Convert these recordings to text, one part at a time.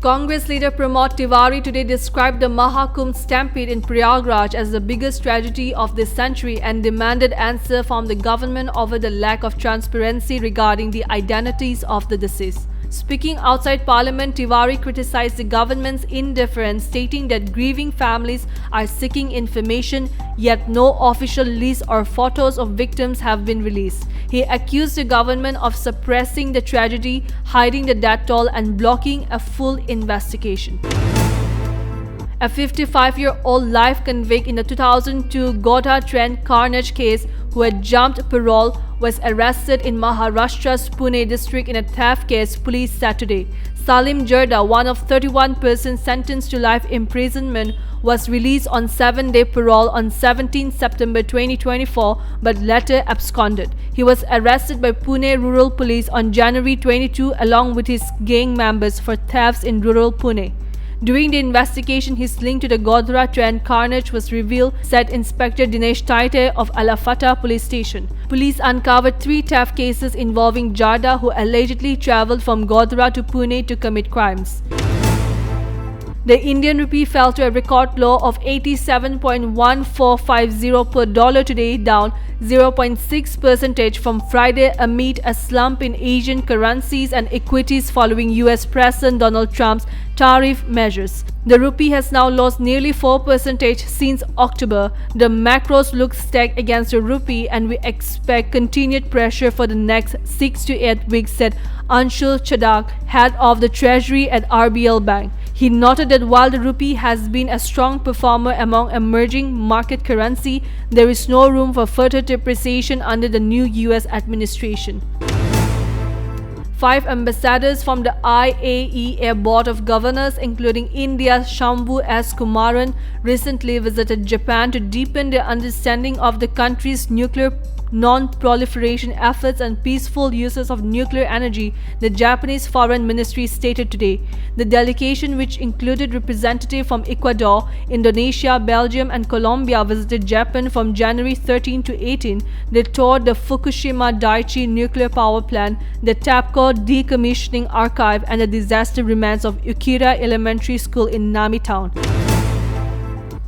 Congress leader Pramod Tiwari today described the Mahakumbh stampede in Prayagraj as the biggest tragedy of this century and demanded answer from the government over the lack of transparency regarding the identities of the deceased. Speaking outside Parliament, Tiwari criticized the government's indifference, stating that grieving families are seeking information, yet no official list or photos of victims have been released. He accused the government of suppressing the tragedy, hiding the death toll, and blocking a full investigation. A 55-year-old life convict in the 2002 Godha train carnage case who had jumped parole was arrested in Maharashtra's Pune district in a theft case, police said today. Salim Jarda, one of 31 persons sentenced to life imprisonment, was released on 7-day parole on 17 September 2024 but later absconded. He was arrested by Pune Rural Police on January 22 along with his gang members for thefts in rural Pune. During the investigation, his link to the Godhra train carnage was revealed, said Inspector Dinesh Taite of Alafata Police Station. Police uncovered 3 theft cases involving Jarda, who allegedly travelled from Godhra to Pune to commit crimes. The Indian rupee fell to a record low of 87.1450 per dollar today, down 0.6% from Friday amid a slump in Asian currencies and equities following US President Donald Trump's tariff measures. The rupee has now lost nearly 4% since October. The macros look stacked against the rupee and we expect continued pressure for the next 6 to 8 weeks, said Anshul Chadak, head of the Treasury at RBL Bank. He noted that while the rupee has been a strong performer among emerging market currency, there is no room for further depreciation under the new US administration. 5 ambassadors from the IAEA Board of Governors, including India's Shambhu S. Kumaran, recently visited Japan to deepen their understanding of the country's nuclear non-proliferation efforts and peaceful uses of nuclear energy, the Japanese Foreign Ministry stated today. The delegation, which included representatives from Ecuador, Indonesia, Belgium and Colombia, visited Japan from January 13 to 18. They toured the Fukushima Daiichi nuclear power plant, the TAPCO decommissioning archive and the disaster remains of Ukira Elementary School in Nami Town.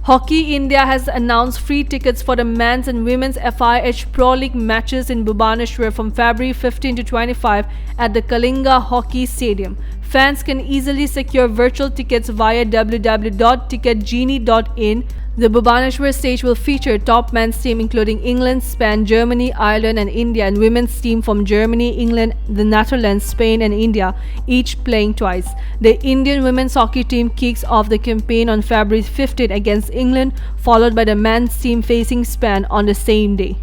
Hockey India has announced free tickets for the men's and women's FIH Pro League matches in Bhubaneswar from February 15 to 25 at the Kalinga Hockey Stadium. Fans can easily secure virtual tickets via www.ticketgenie.in. The Bhubaneswar stage will feature top men's team including England, Spain, Germany, Ireland and India, and women's team from Germany, England, the Netherlands, Spain and India, each playing twice. The Indian women's hockey team kicks off the campaign on February 15 against England, followed by the men's team facing Spain on the same day.